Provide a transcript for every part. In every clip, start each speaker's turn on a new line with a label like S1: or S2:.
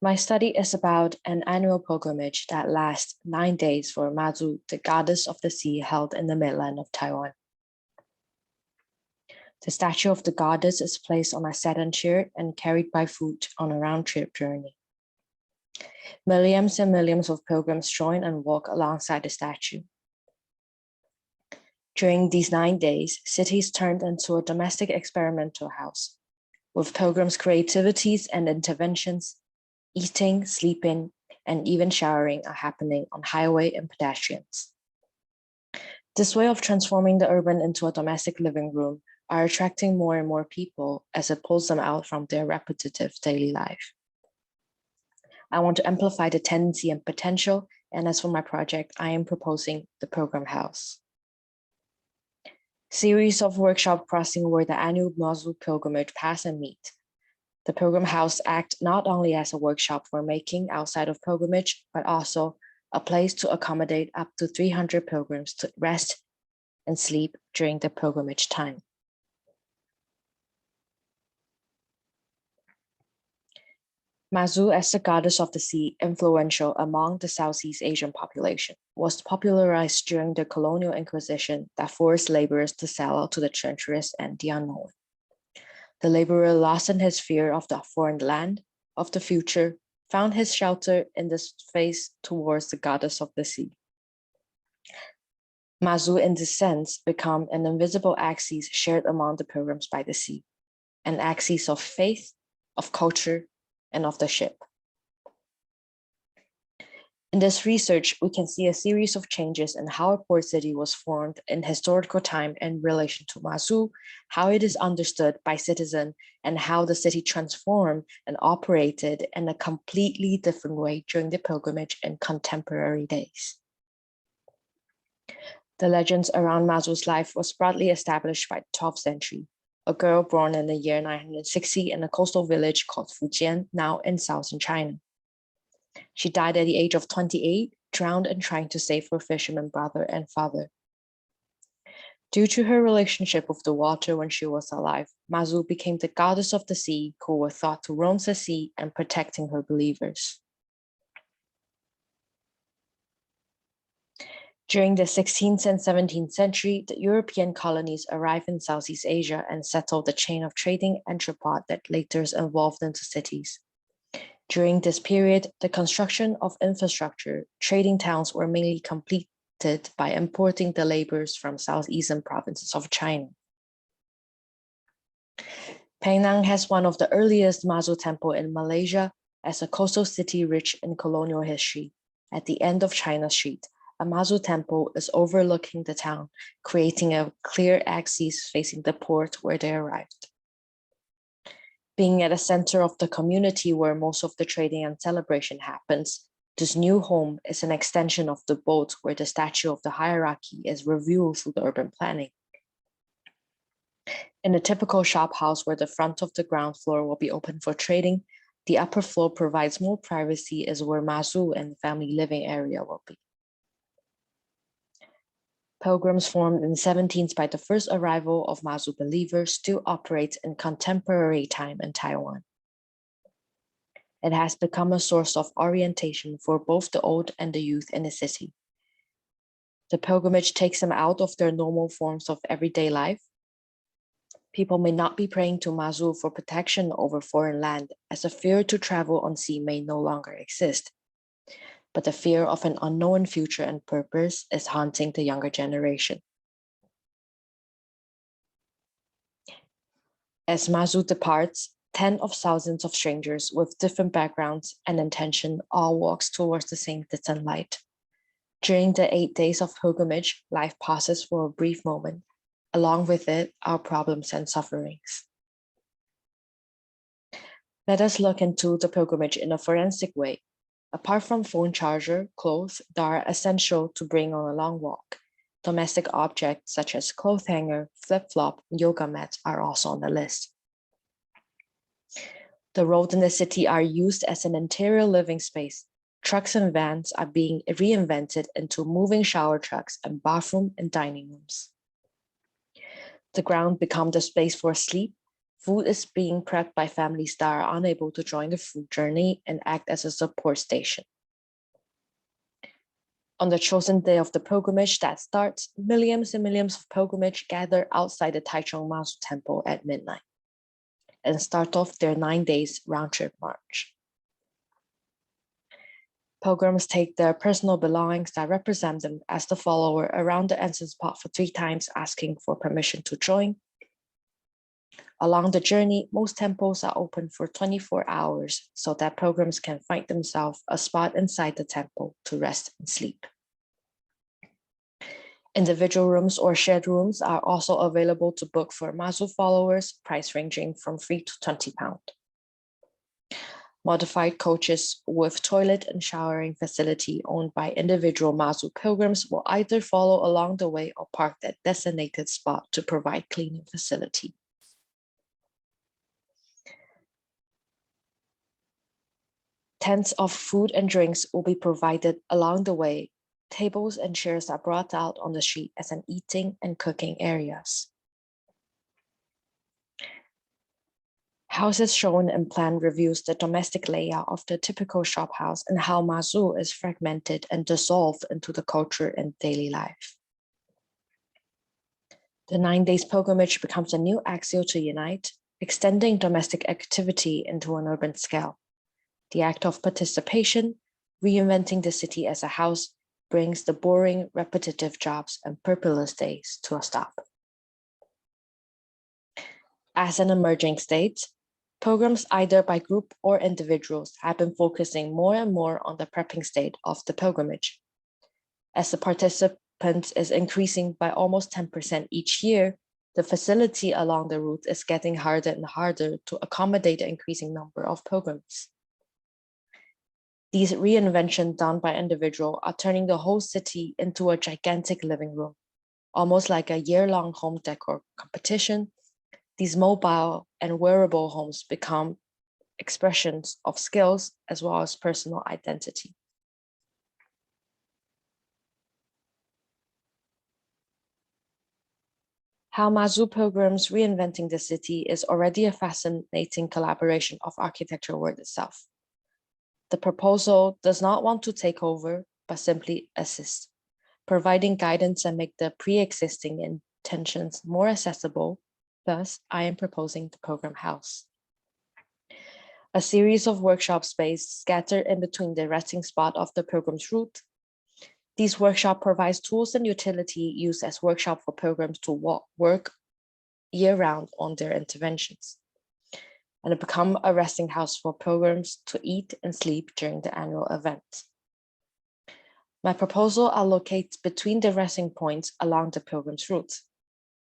S1: My study is about an annual pilgrimage that lasts 9 days for Mazu, the goddess of the sea held in the mainland of Taiwan. The statue of the goddess is placed on a sedan chair and carried by foot on a round-trip journey. Millions and millions of pilgrims join and walk alongside the statue. During these 9 days, cities turned into a domestic experimental house, with pilgrims' creativities and interventions, eating, sleeping, and even showering are happening on highway and pedestrians. This way of transforming the urban into a domestic living room are attracting more and more people as it pulls them out from their repetitive daily life. I want to amplify the tendency and potential, and as for my project, I am proposing the Pilgrim House. Series of workshops crossing where the annual Mazu pilgrimage pass and meet. The Pilgrim House acts not only as a workshop for making outside of pilgrimage, but also a place to accommodate up to 300 pilgrims to rest and sleep during the pilgrimage time. Mazu, as the goddess of the sea, influential among the Southeast Asian population, was popularized during the colonial inquisition that forced laborers to sell out to the treacherous and the unknown. The laborer lost in his fear of the foreign land, of the future, found his shelter in this face towards the goddess of the sea. Mazu, in this sense, became an invisible axis shared among the pilgrims by the sea, an axis of faith, of culture, and of the ship. In this research, we can see a series of changes in how a port city was formed in historical time in relation to Mazu, how it is understood by citizens, and how the city transformed and operated in a completely different way during the pilgrimage in contemporary days. The legends around Mazu's life was broadly established by the 12th century. A girl born in the year 960 in a coastal village called Fujian, now in southern China. She died at the age of 28, drowned in trying to save her fisherman brother and father. Due to her relationship with the water when she was alive, Mazu became the goddess of the sea who was thought to roam the sea and protecting her believers. During the 16th and 17th century, the European colonies arrived in Southeast Asia and settled the chain of trading entrepot that later evolved into cities. During this period, the construction of infrastructure, trading towns were mainly completed by importing the laborers from southeastern provinces of China. Penang has one of the earliest Mazu temples in Malaysia as a coastal city rich in colonial history. At the end of China Street, a Mazu temple is overlooking the town, creating a clear axis facing the port where they arrived. Being at the center of the community where most of the trading and celebration happens, this new home is an extension of the boat where the statue of the hierarchy is revealed through the urban planning. In a typical shop house where the front of the ground floor will be open for trading, the upper floor provides more privacy as where Mazu and the family living area will be. Pilgrims formed in the 17th by the first arrival of Mazu believers still operates in contemporary time in Taiwan. It has become a source of orientation for both the old and the youth in the city. The pilgrimage takes them out of their normal forms of everyday life. People may not be praying to Mazu for protection over foreign land, as a fear to travel on sea may no longer exist. But the fear of an unknown future and purpose is haunting the younger generation. As Mazu departs, tens of thousands of strangers with different backgrounds and intention all walks towards the same distant light. During the 8 days of pilgrimage, life pauses for a brief moment. Along with it, our problems and sufferings. Let us look into the pilgrimage in a forensic way. Apart from phone charger, clothes that are essential to bring on a long walk, domestic objects such as clothes hanger, flip-flop, and yoga mats are also on the list. The roads in the city are used as an interior living space. Trucks and vans are being reinvented into moving shower trucks and bathroom and dining rooms. The ground becomes the space for sleep, Food is being prepped by families that are unable to join the food journey and act as a support station. On the chosen day of the pilgrimage that starts, millions and millions of pilgrims gather outside the Taichung Mazu Temple at midnight and start off their 9 days round-trip march. Pilgrims take their personal belongings that represent them as the follower around the entrance spot for 3 times, asking for permission to join. Along the journey, most temples are open for 24 hours so that pilgrims can find themselves a spot inside the temple to rest and sleep. Individual rooms or shared rooms are also available to book for Mazu followers, price ranging from 3 to 20 pounds. Modified coaches with toilet and showering facility owned by individual Mazu pilgrims will either follow along the way or park at designated spot to provide cleaning facility. Tents of food and drinks will be provided along the way. Tables and chairs are brought out on the street as an eating and cooking areas. Houses shown in plan reviews the domestic layout of the typical shop house and how Mazu is fragmented and dissolved into the culture and daily life. The 9 days pilgrimage becomes a new axial to unite, extending domestic activity into an urban scale. The act of participation, reinventing the city as a house, brings the boring, repetitive jobs and purposeless days to a stop. As an emerging state, pilgrims, either by group or individuals, have been focusing more and more on the prepping state of the pilgrimage. As the participants is increasing by almost 10% each year, the facility along the route is getting harder and harder to accommodate the increasing number of pilgrims. These reinventions done by individuals are turning the whole city into a gigantic living room, almost like a year-long home decor competition. These mobile and wearable homes become expressions of skills as well as personal identity. How Mazu pilgrims reinventing the city is already a fascinating collaboration of architectural work itself. The proposal does not want to take over, but simply assist, providing guidance and make the pre-existing intentions more accessible. Thus, I am proposing the Pilgrim House, a series of workshop space scattered in between the resting spot of the pilgrim's route. These workshops provide tools and utility used as workshop for pilgrims to work year-round on their interventions, and become a resting house for pilgrims to eat and sleep during the annual event. My proposal allocates between the resting points along the pilgrim's route.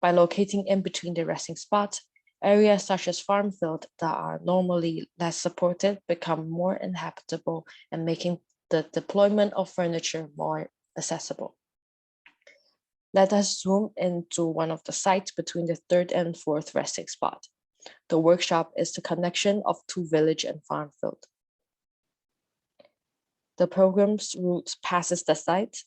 S1: By locating in between the resting spots, areas such as farm fields that are normally less supported become more inhabitable and making the deployment of furniture more accessible. Let us zoom into one of the sites between the 3rd and 4th resting spot. The workshop is the connection of 2 village and farm field. The pilgrim's route passes the site,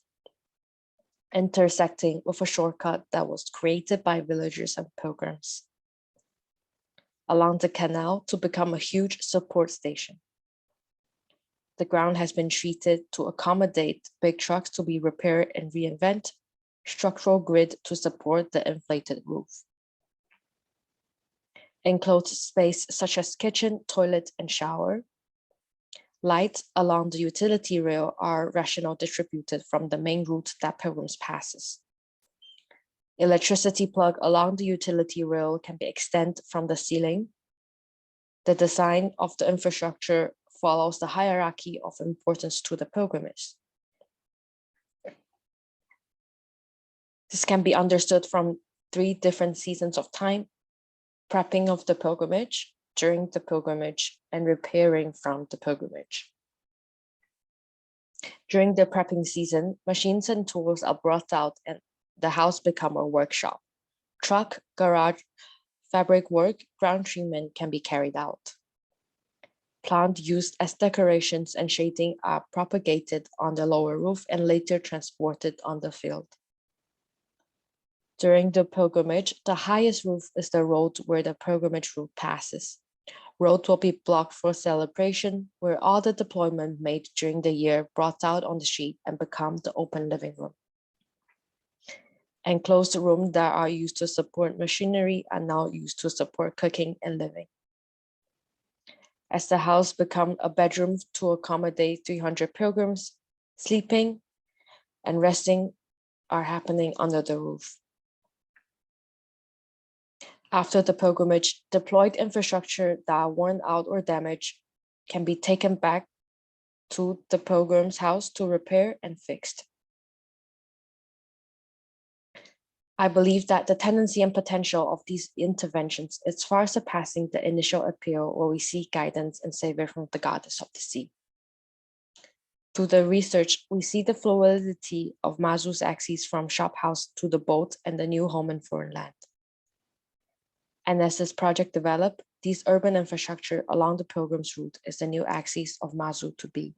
S1: intersecting with a shortcut that was created by villagers and pilgrims along the canal to become a huge support station. The ground has been treated to accommodate big trucks to be repaired and reinvent, structural grid to support the inflated roof. Enclosed space such as kitchen, toilet, and shower. Lights along the utility rail are rational distributed from the main route that pilgrims passes. Electricity plug along the utility rail can be extended from the ceiling. The design of the infrastructure follows the hierarchy of importance to the pilgrimage. This can be understood from 3 different seasons of time: prepping of the pilgrimage, during the pilgrimage, and repairing from the pilgrimage. During the prepping season, machines and tools are brought out and the house become a workshop. Truck, garage, fabric work, ground treatment can be carried out. Plant used as decorations and shading are propagated on the lower roof and later transported on the field. During the pilgrimage, the highest roof is the road where the pilgrimage route passes. Road will be blocked for celebration, where all the deployment made during the year brought out on the street and become the open living room. Enclosed rooms that are used to support machinery are now used to support cooking and living. As the house becomes a bedroom to accommodate 300 pilgrims, sleeping and resting are happening under the roof. After the pilgrimage, deployed infrastructure that are worn out or damaged can be taken back to the pilgrim's house to repair and fixed. I believe that the tendency and potential of these interventions is far surpassing the initial appeal where we seek guidance and savor from the goddess of the sea. Through the research, we see the fluidity of Mazu's axis from shop house to the boat and the new home in foreign land. And as this project developed, these urban infrastructure along the pilgrim's route is the new axis of Mazu to be.